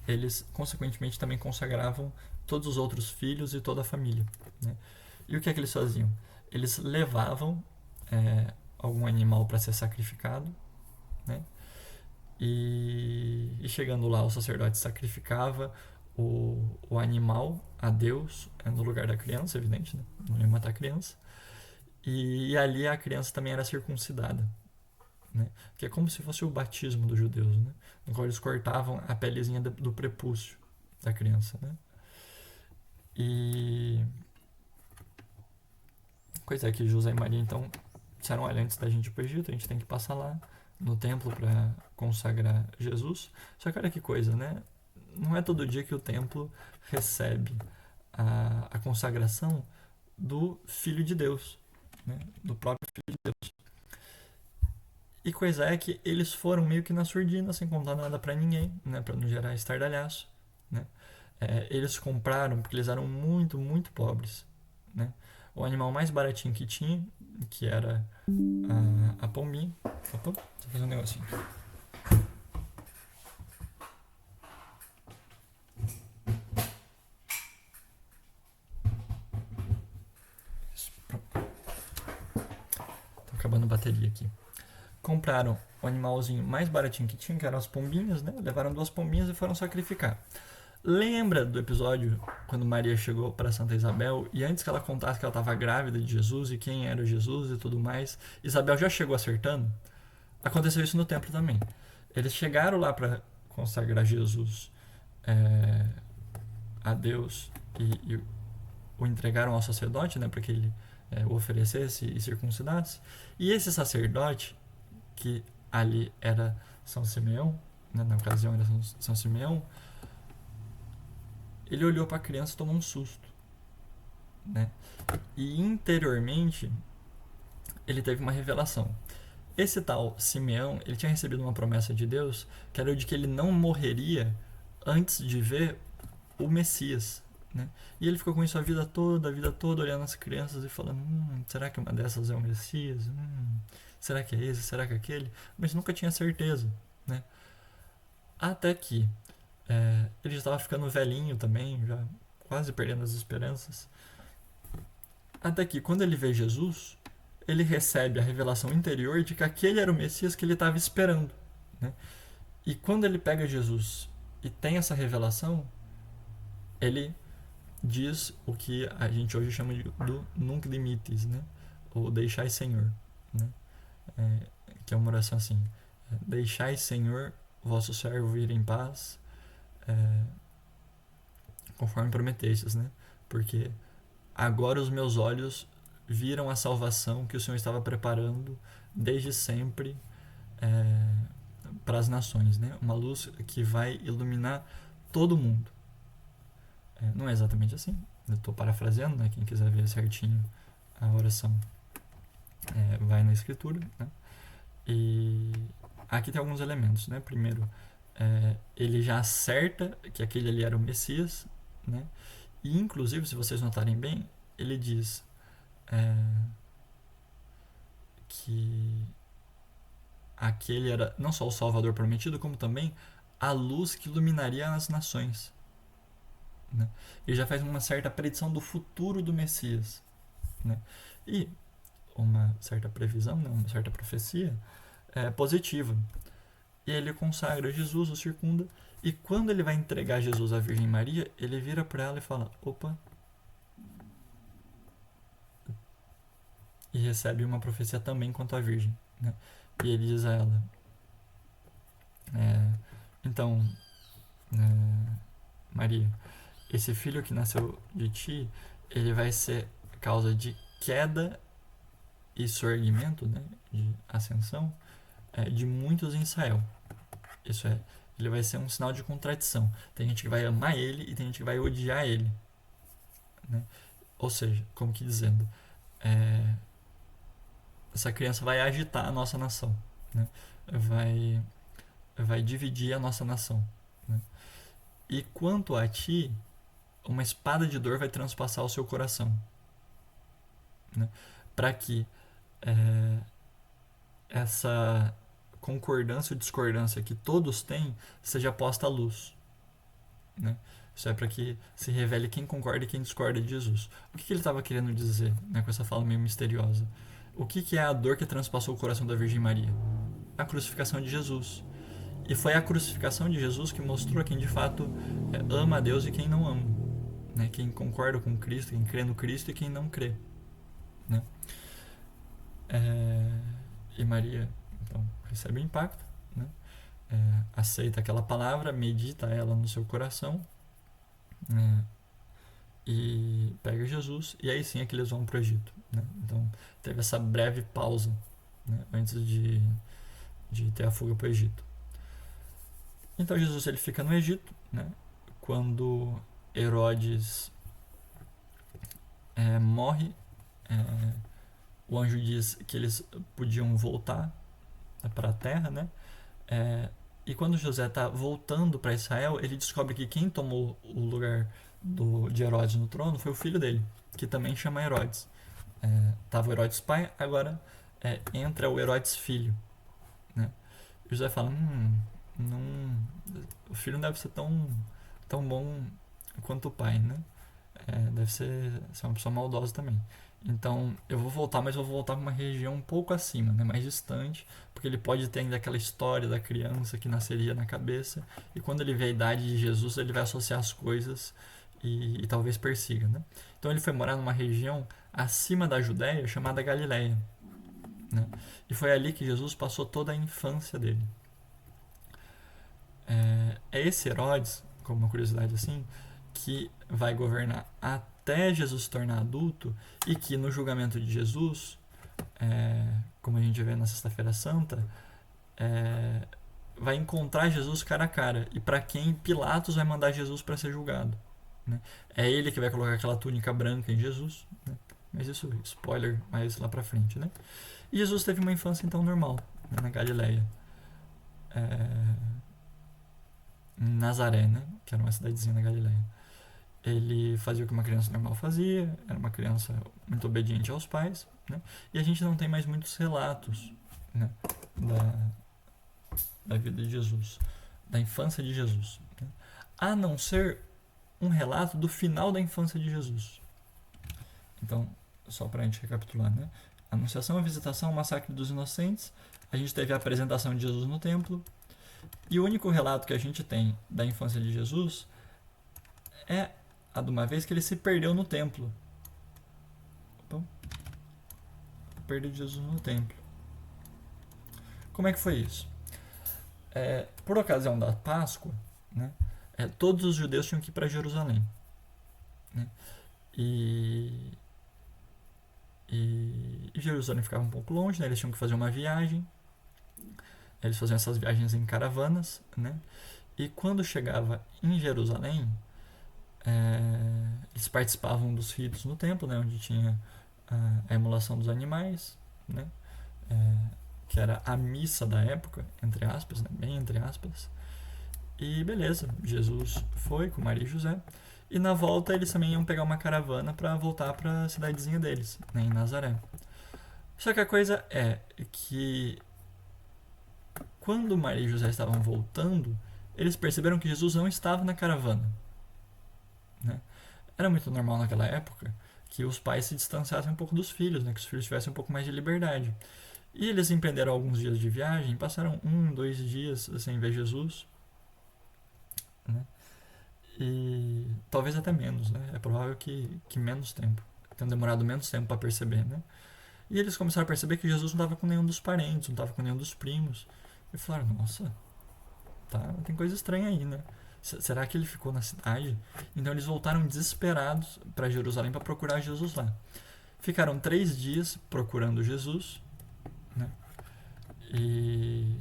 Eles consequentemente também consagravam todos os outros filhos e toda a família, né? E o que é que eles faziam? Eles levavam algum animal para ser sacrificado, né? E chegando lá, o sacerdote sacrificava o animal a Deus, no lugar da criança, evidente, né? Não ia matar a criança. E ali a criança também era circuncidada, né? Que é como se fosse o batismo dos judeus, né? No qual eles cortavam a pelezinha do prepúcio da criança, né? E coisa é que José e Maria então disseram: olha, antes da gente ir para o Egito, a gente tem que passar lá no templo para consagrar Jesus. Só que olha que coisa, né? Não é todo dia que o templo recebe a consagração do Filho de Deus, né? Do próprio Filho de Deus. E coisa é que eles foram meio que na surdina, sem contar nada para ninguém, né? Para não gerar estardalhaço, né? Eles compraram porque eles eram muito, muito pobres, né? O animal mais baratinho que tinha, que era a pombinha. Opa, deixa eu fazer um negocinho. Tô acabando a bateria aqui. Compraram o animalzinho mais baratinho que tinha, que eram as pombinhas, né? Levaram 2 pombinhas e foram sacrificar. Lembra do episódio quando Maria chegou para Santa Isabel e antes que ela contasse que ela estava grávida de Jesus e quem era Jesus e tudo mais, Isabel já chegou acertando? Aconteceu isso no templo também. Eles chegaram lá para consagrar Jesus a Deus e o entregaram ao sacerdote, né, para que ele o oferecesse e circuncidasse. E esse sacerdote, que ali era São Simeão, né, na ocasião era São Simeão, ele olhou para a criança e tomou um susto, né? E interiormente ele teve uma revelação. Esse tal Simeão, ele tinha recebido uma promessa de Deus, que era de que ele não morreria antes de ver o Messias, né? E ele ficou com isso a vida toda, olhando as crianças e falando: será que uma dessas é o Messias? Será que é esse? Será que é aquele? Mas nunca tinha certeza, né? Até que ele já estava ficando velhinho também, já quase perdendo as esperanças. Até que, quando ele vê Jesus, ele recebe a revelação interior de que aquele era o Messias que ele estava esperando, né? E quando ele pega Jesus e tem essa revelação, ele diz o que a gente hoje chama do Nunc Dimittis, né? Ou Deixai Senhor, né? Que é uma oração assim: Deixai, Senhor, vosso servo ir em paz, conforme prometestes, né? Porque agora os meus olhos viram a salvação que o Senhor estava preparando desde sempre para as nações, né? Uma luz que vai iluminar todo mundo. Não é exatamente assim, eu estou parafraseando, né? Quem quiser ver certinho a oração vai na escritura, né? E aqui tem alguns elementos, né? Primeiro, ele já acerta que aquele ali era o Messias, né? E inclusive, se vocês notarem bem, ele diz que aquele era não só o Salvador prometido, como também a luz que iluminaria as nações, né? Ele já faz uma certa predição do futuro do Messias, né? E uma certa previsão, né? Uma certa profecia positiva. E ele consagra Jesus, o circunda, e quando ele vai entregar Jesus à Virgem Maria, ele vira para ela e fala: opa, e recebe uma profecia também quanto à virgem, né? E ele diz a ela, então, Maria, esse filho que nasceu de ti, ele vai ser causa de queda e surgimento, né, de ascensão, de muitos em Israel. Isso é, ele vai ser um sinal de contradição. Tem gente que vai amar ele e tem gente que vai odiar ele, né? Ou seja, como que dizendo, essa criança vai agitar a nossa nação, né? Vai dividir a nossa nação, né? E quanto a ti, uma espada de dor vai transpassar o seu coração, né? Para que essa concordância ou discordância que todos têm seja posta à luz, né? Isso é para que se revele quem concorda e quem discorda de Jesus. O que ele estava querendo dizer, né, com essa fala meio misteriosa? O que é a dor que transpassou o coração da Virgem Maria? A crucificação de Jesus. E foi a crucificação de Jesus que mostrou quem de fato ama a Deus e quem não ama, né? Quem concorda com Cristo, quem crê no Cristo e quem não crê, né? E Maria, então, recebe o impacto, né? Aceita aquela palavra, medita ela no seu coração, né? E pega Jesus, e aí sim é que eles vão para o Egito, né? Então teve essa breve pausa, né, antes de ter a fuga para o Egito. Então Jesus ele fica no Egito, né? Quando Herodes morre, o anjo diz que eles podiam voltar para a terra, né? E quando José está voltando para Israel, ele descobre que quem tomou o lugar de Herodes no trono foi o filho dele, que também chama Herodes. Tava o Herodes pai, agora entra o Herodes filho, né? E José fala, não, o filho não deve ser tão bom quanto o pai, né? Deve ser uma pessoa maldosa também. Então eu vou voltar, mas eu vou voltar para uma região um pouco acima, né, mais distante, porque ele pode ter ainda aquela história da criança que nasceria na cabeça, e quando ele vê a idade de Jesus, ele vai associar as coisas e talvez persiga, né? Então ele foi morar numa região acima da Judéia chamada Galileia, né? E foi ali que Jesus passou toda a infância dele. É esse Herodes, como uma curiosidade assim, que vai governar até Jesus se tornar adulto, e que no julgamento de Jesus, como a gente vê na Sexta-feira Santa, vai encontrar Jesus cara a cara, e para quem Pilatos vai mandar Jesus para ser julgado, né? É ele que vai colocar aquela túnica branca em Jesus, né? Mas isso, spoiler, mais lá pra frente, né? E Jesus teve uma infância então normal, né, na Galileia, em Nazaré, né, que era uma cidadezinha na Galileia. Ele fazia o que uma criança normal fazia, era uma criança muito obediente aos pais, né? E a gente não tem mais muitos relatos, né, da vida de Jesus, da infância de Jesus, né? A não ser um relato do final da infância de Jesus. Então, só para a gente recapitular, né? Anunciação, a visitação, o massacre dos inocentes, a gente teve a apresentação de Jesus no templo, e o único relato que a gente tem da infância de Jesus é a de uma vez que ele se perdeu no templo. Opa. Perdeu Jesus no templo. Como é que foi isso? Por ocasião da Páscoa, né, todos os judeus tinham que ir para Jerusalém, né? E Jerusalém ficava um pouco longe, né? Eles tinham que fazer uma viagem. Eles faziam essas viagens em caravanas, né? E quando chegava em Jerusalém, eles participavam dos ritos no templo, né? Onde tinha a emulação dos animais, né? Que era a missa da época, entre aspas, né? Bem entre aspas. E beleza, Jesus foi com Maria e José. E na volta eles também iam pegar uma caravana para voltar para a cidadezinha deles, né, em Nazaré. Só que a coisa é que quando Maria e José estavam voltando, eles perceberam que Jesus não estava na caravana, né? Era muito normal naquela época que os pais se distanciassem um pouco dos filhos, né? Que os filhos tivessem um pouco mais de liberdade. E eles empreenderam alguns dias de viagem, passaram 2 dias sem ver Jesus, né? E talvez até menos, né? É provável que menos tempo. Tenham demorado menos tempo para perceber, né? E eles começaram a perceber que Jesus não estava com nenhum dos parentes, não estava com nenhum dos primos. E falaram, nossa, tá, tem coisa estranha aí, né? Será que ele ficou na cidade? Então eles voltaram desesperados para Jerusalém para procurar Jesus lá. Ficaram 3 dias procurando Jesus, né? E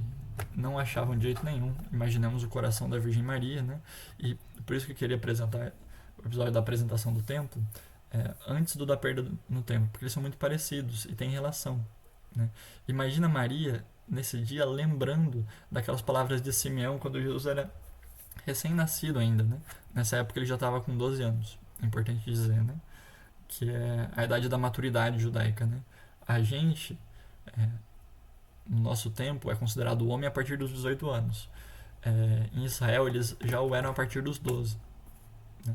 não achavam de jeito nenhum. Imaginamos o coração da Virgem Maria, né? E por isso que eu queria apresentar o episódio da apresentação do templo antes do da perda no templo, porque eles são muito parecidos e têm relação, né? Imagina Maria nesse dia lembrando daquelas palavras de Simeão quando Jesus era recém-nascido ainda, né? Nessa época ele já estava com 12 anos, é importante dizer, né? Que é a idade da maturidade judaica, né? A gente, no nosso tempo, é considerado homem a partir dos 18 anos. Em Israel, eles já o eram a partir dos 12. Né?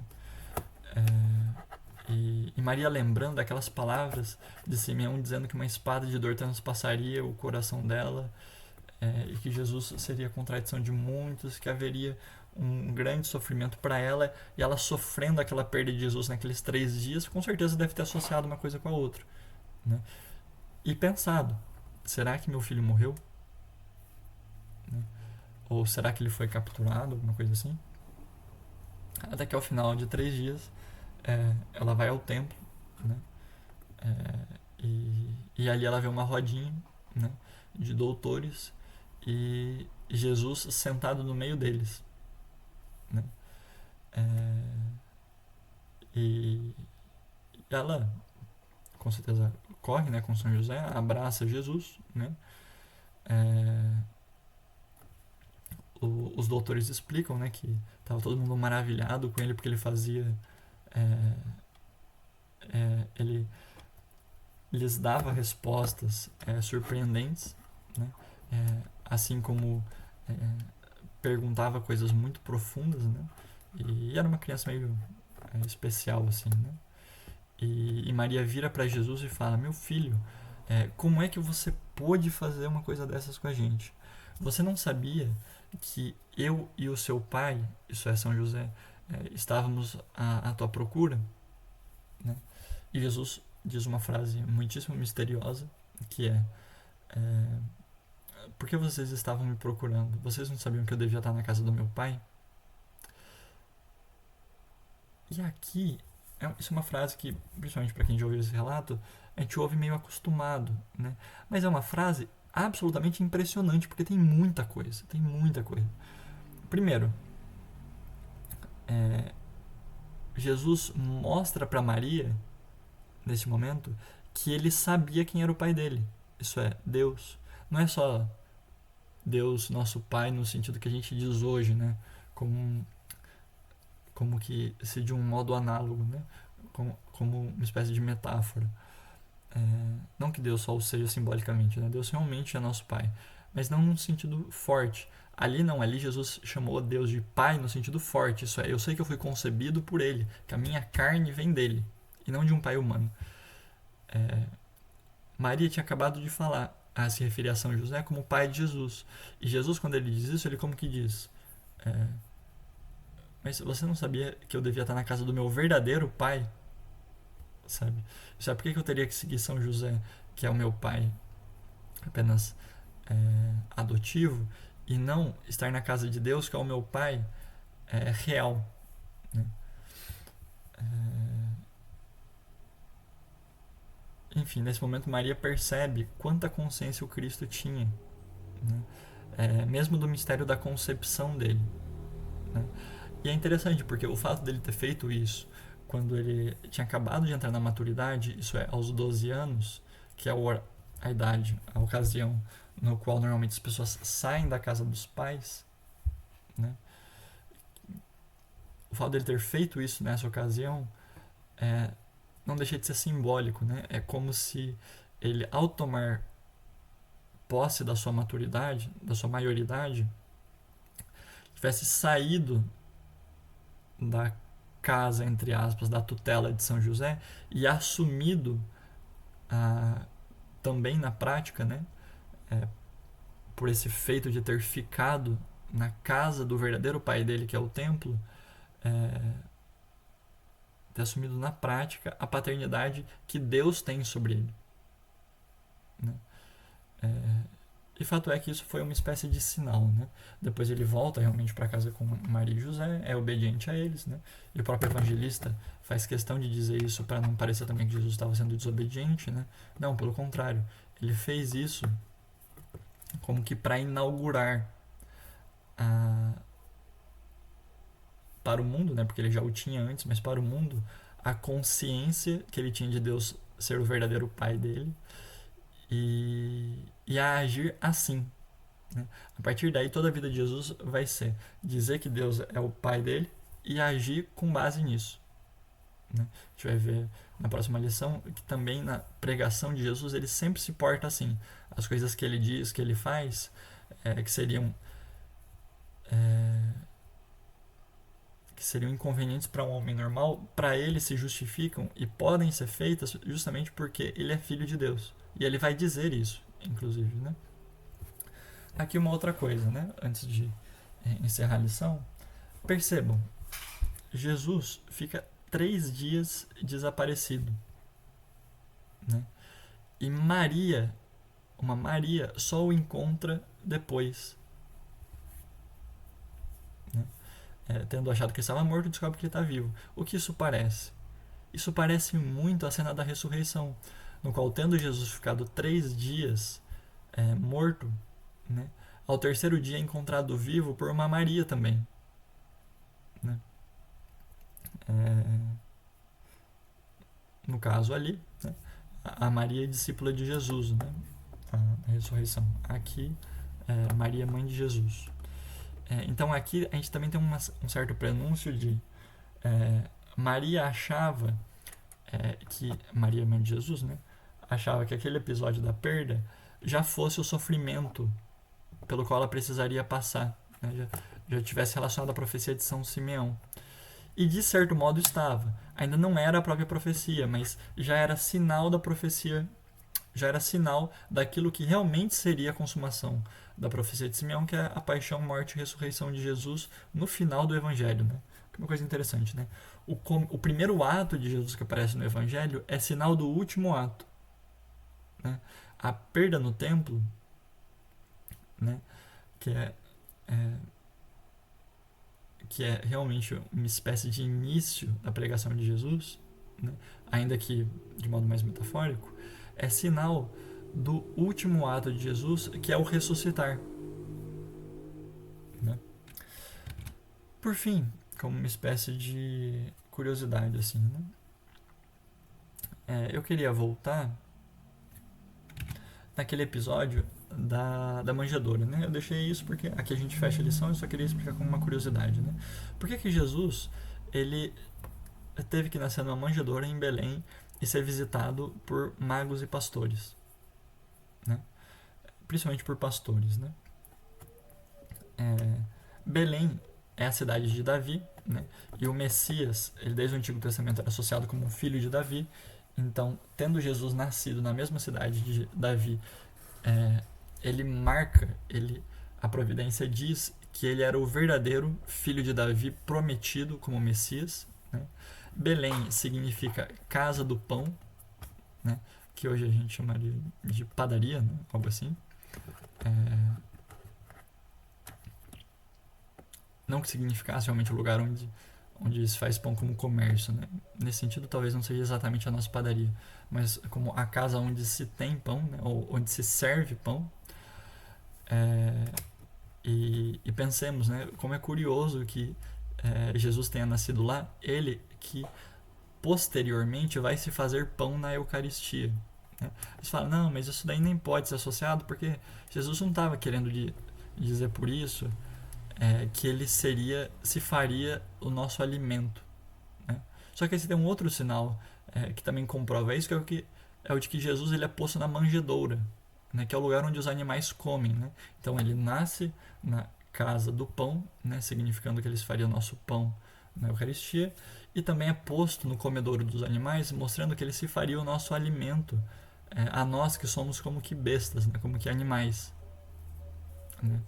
E Maria lembrando daquelas palavras de Simeão dizendo que uma espada de dor transpassaria o coração dela, e que Jesus seria a contradição de muitos, que haveria um grande sofrimento para ela, e ela sofrendo aquela perda de Jesus naqueles 3 dias, com certeza deve ter associado uma coisa com a outra, né? E pensado, será que meu filho morreu? Né? Ou será que ele foi capturado, alguma coisa assim? Até que ao final de 3 dias ela vai ao templo, né? E ali ela vê uma rodinha, né, de doutores e Jesus sentado no meio deles, né? E ela com certeza corre, né, com São José, abraça Jesus, né? Os doutores explicam, né, que estava todo mundo maravilhado com ele porque ele fazia ele lhes dava respostas surpreendentes, né? Assim como perguntava coisas muito profundas, né? E era uma criança meio especial, assim, né? E Maria vira para Jesus e fala: meu filho, como é que você pôde fazer uma coisa dessas com a gente? Você não sabia que eu e o seu pai, isso é São José, estávamos à tua procura? Né? E Jesus diz uma frase muitíssimo misteriosa, que por que vocês estavam me procurando? Vocês não sabiam que eu devia estar na casa do meu pai? E aqui, isso é uma frase que, principalmente para quem já ouviu esse relato, a gente ouve meio acostumado, né? Mas é uma frase absolutamente impressionante, porque tem muita coisa, tem muita coisa. Primeiro, Jesus mostra para Maria, nesse momento, que ele sabia quem era o pai dele. Isso é, Deus. Não é só Deus, nosso pai, no sentido que a gente diz hoje, né? Como que se de um modo análogo, né? Como uma espécie de metáfora. Não que Deus só o seja simbolicamente, né? Deus realmente é nosso pai, mas não num sentido forte. Ali não, ali Jesus chamou Deus de pai no sentido forte. Isso é, eu sei que eu fui concebido por ele, que a minha carne vem dele, e não de um pai humano. Maria tinha acabado de falar, se referir a São José como pai de Jesus. E Jesus, quando ele diz isso, ele como que diz? Mas você não sabia que eu devia estar na casa do meu verdadeiro pai? Sabe? Sabe por que eu teria que seguir São José, que é o meu pai apenas adotivo, e não estar na casa de Deus, que é o meu pai real? Né? Enfim, nesse momento Maria percebe quanta consciência o Cristo tinha, né? Mesmo do mistério da concepção dele, né? E é interessante porque o fato dele ter feito isso quando ele tinha acabado de entrar na maturidade, isso é, aos 12 anos, que é a idade, a ocasião no qual normalmente as pessoas saem da casa dos pais, né? O fato dele ter feito isso nessa ocasião não deixa de ser simbólico, né? É como se ele, ao tomar posse da sua maturidade, da sua maioridade, tivesse saído da casa, entre aspas, da tutela de São José e assumido também na prática, né, por esse feito de ter ficado na casa do verdadeiro pai dele, que é o templo, ter assumido na prática a paternidade que Deus tem sobre ele. né? E fato é que isso foi uma espécie de sinal, né? Depois ele volta realmente para casa com Maria e José, é obediente a eles, né? E o próprio evangelista faz questão de dizer isso para não parecer também que Jesus estava sendo desobediente, né? Não, pelo contrário, ele fez isso como que para inaugurar para o mundo, né? Porque ele já o tinha antes, mas para o mundo, a consciência que ele tinha de Deus ser o verdadeiro pai dele e a agir assim, né? A partir daí, toda a vida de Jesus vai ser dizer que Deus é o pai dele e agir com base nisso, né? A gente vai ver na próxima lição que também na pregação de Jesus ele sempre se porta assim. As coisas que ele diz, que ele faz, que seriam inconvenientes para um homem normal, para ele se justificam e podem ser feitas justamente porque ele é filho de Deus. E ele vai dizer isso, inclusive, né? Aqui uma outra coisa, né? Antes de encerrar a lição, percebam, Jesus fica 3 dias desaparecido, né? E Maria, uma Maria, só o encontra depois, né? Tendo achado que ele estava morto, descobre que ele está vivo. O que isso parece? Isso parece muito a cena da ressurreição, no qual, tendo Jesus ficado 3 dias morto, né, ao terceiro dia é encontrado vivo por uma Maria também, né? No caso ali, né, a Maria é discípula de Jesus, né, a ressurreição. Aqui, Maria, mãe de Jesus. Então aqui a gente também tem um certo prenúncio de Maria achava que Maria, mãe de Jesus, né, achava que aquele episódio da perda já fosse o sofrimento pelo qual ela precisaria passar, né, já tivesse relacionado à profecia de São Simeão. E de certo modo estava. Ainda não era a própria profecia, mas já era sinal da profecia, já era sinal daquilo que realmente seria a consumação da profecia de Simeão, que é a paixão, morte e ressurreição de Jesus no final do Evangelho, né? Uma coisa interessante, né? O primeiro ato de Jesus que aparece no Evangelho é sinal do último ato, né? A perda no templo, né? Que é realmente uma espécie de início da pregação de Jesus, né? Ainda que de modo mais metafórico, é sinal do último ato de Jesus, que é o ressuscitar, né? Por fim, como uma espécie de curiosidade, assim, né? Eu queria voltar naquele episódio da manjedoura, né? Eu deixei isso porque aqui a gente fecha a lição, eu só queria explicar como uma curiosidade, né? Por que Jesus ele teve que nascer numa manjedoura em Belém e ser visitado por magos e pastores, né? Principalmente por pastores, né? Belém é a cidade de Davi, né? E o Messias, ele desde o Antigo Testamento era associado como filho de Davi. Então, tendo Jesus nascido na mesma cidade de Davi, ele marca, a providência diz que ele era o verdadeiro filho de Davi prometido como Messias, né? Belém significa casa do pão, né? Que hoje a gente chamaria de padaria, né? Algo assim. Não que significasse realmente o lugar onde se faz pão como comércio, né? Nesse sentido, talvez não seja exatamente a nossa padaria, mas como a casa onde se tem pão, né? Ou onde se serve pão. E pensemos, né? Como é curioso que Jesus tenha nascido lá, ele que posteriormente vai se fazer pão na Eucaristia, né? Eles falam, não, mas isso daí nem pode ser associado, porque Jesus não estava querendo dizer por isso que ele se faria o nosso alimento, né? Só que aí você tem um outro sinal que também comprova isso, que é o de que Jesus ele é posto na manjedoura, né? Que é o lugar onde os animais comem, né? Então ele nasce na casa do pão, né? Significando que eles fariam o nosso pão na Eucaristia, e também é posto no comedouro dos animais, mostrando que ele se faria o nosso alimento, a nós que somos como que bestas, né? Como que animais, né?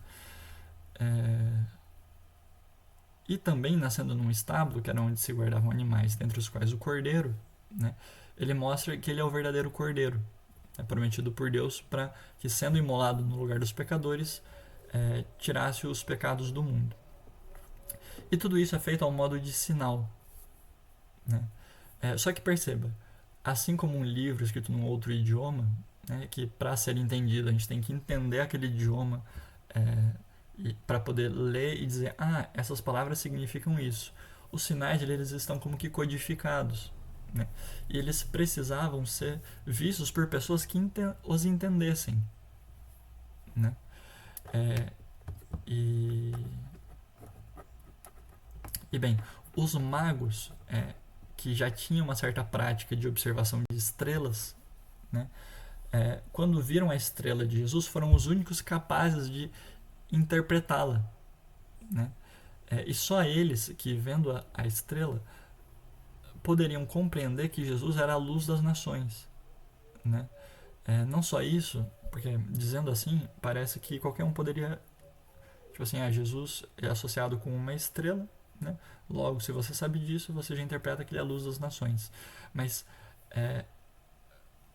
E também nascendo num estábulo, que era onde se guardavam animais, dentre os quais o cordeiro, né? Ele mostra que ele é o verdadeiro cordeiro, é prometido por Deus para que, sendo imolado no lugar dos pecadores, tirasse os pecados do mundo. E tudo isso é feito ao modo de sinal, né? Só que perceba, assim como um livro escrito num outro idioma, né, que para ser entendido a gente tem que entender aquele idioma para poder ler e dizer, essas palavras significam isso. Os sinais eles estão como que codificados, né? E eles precisavam ser vistos por pessoas que os entendessem, né? E bem, os magos que já tinham uma certa prática de observação de estrelas, né, quando viram a estrela de Jesus, foram os únicos capazes de interpretá-la, né? E só eles que, vendo a estrela, poderiam compreender que Jesus era a luz das nações, né? Não só isso, porque dizendo assim, parece que qualquer um poderia, tipo assim, Jesus é associado com uma estrela, né? Logo, se você sabe disso, você já interpreta que ele é a luz das nações. Mas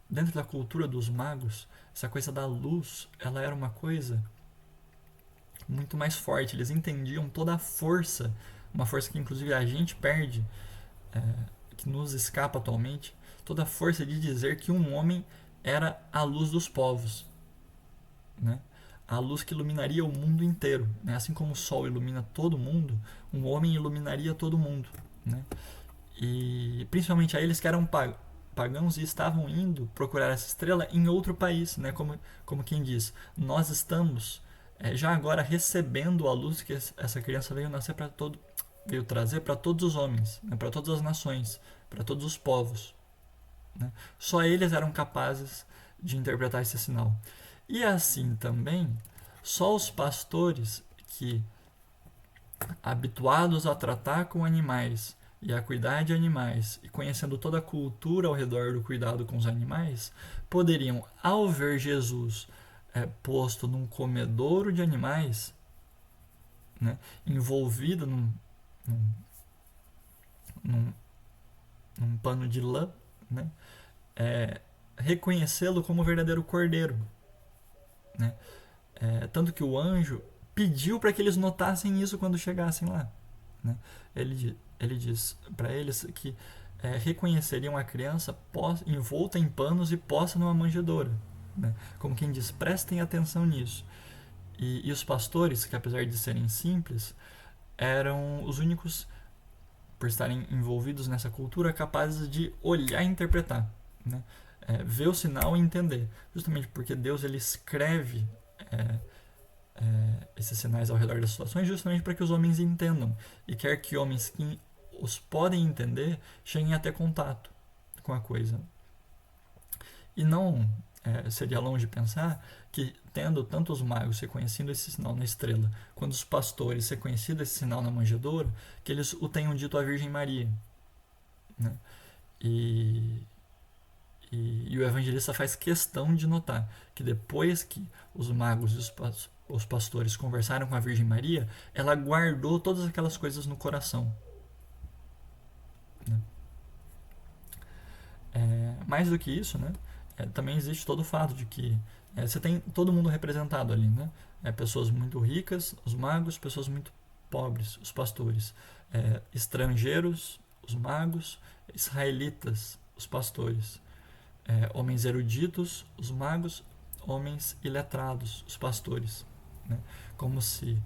dentro da cultura dos magos, essa coisa da luz, ela era uma coisa muito mais forte. Eles entendiam toda a força, uma força que inclusive a gente perde, que nos escapa atualmente, toda a força de dizer que um homem era a luz dos povos, né? A luz que iluminaria o mundo inteiro, né? Assim como o sol ilumina todo mundo, um homem iluminaria todo mundo, né? E principalmente a eles que eram pagãos e estavam indo procurar essa estrela em outro país, né? Como quem diz, nós estamos já agora recebendo a luz que essa criança veio trazer para todos os homens, né? Para todas as nações, para todos os povos, né? Só eles eram capazes de interpretar esse sinal. E assim também, só os pastores que, habituados a tratar com animais e a cuidar de animais, e conhecendo toda a cultura ao redor do cuidado com os animais, poderiam, ao ver Jesus posto num comedouro de animais, né, envolvido num pano de lã, né, reconhecê-lo como o verdadeiro cordeiro, né? Tanto que o anjo pediu para que eles notassem isso quando chegassem lá, né? Ele diz para eles que reconheceriam a criança envolta em panos e posta numa manjedoura, né? Como quem diz, prestem atenção nisso. E os pastores, que apesar de serem simples, eram os únicos, por estarem envolvidos nessa cultura, capazes de olhar e interpretar, né? Ver o sinal e entender, justamente porque Deus ele escreve esses sinais ao redor das situações justamente para que os homens entendam, e quer que homens que os podem entender cheguem a ter contato com a coisa. E não seria longe pensar que, tendo tanto os magos reconhecendo esse sinal na estrela, quanto os pastores reconhecendo esse sinal na manjedoura, que eles o tenham dito à Virgem Maria, né? E o evangelista faz questão de notar que depois que os magos e os pastores conversaram com a Virgem Maria, ela guardou todas aquelas coisas no coração, né? Mais do que isso, né? Também existe todo o fato de que você tem todo mundo representado ali, né? Pessoas muito ricas, os magos, pessoas muito pobres, os pastores, estrangeiros, os magos, israelitas, os pastores, homens eruditos, os magos, homens iletrados, os pastores, né? Como se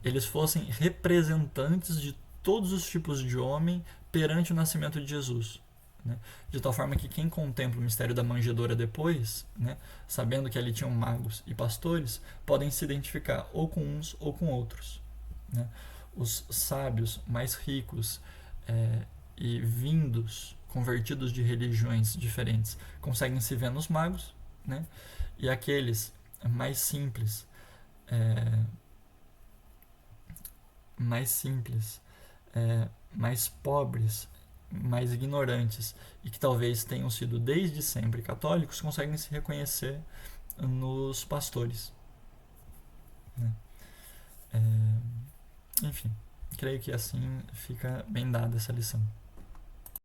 eles fossem representantes de todos os tipos de homem perante o nascimento de Jesus, né? De tal forma que quem contempla o mistério da manjedoura depois, né, sabendo que ali tinham magos e pastores, podem se identificar ou com uns ou com outros, né? Os sábios mais ricos e vindos, convertidos de religiões diferentes, conseguem se ver nos magos, né? E aqueles mais simples, mais pobres, mais ignorantes e que talvez tenham sido desde sempre católicos, conseguem se reconhecer nos pastores, né? Enfim, creio que assim fica bem dada essa lição.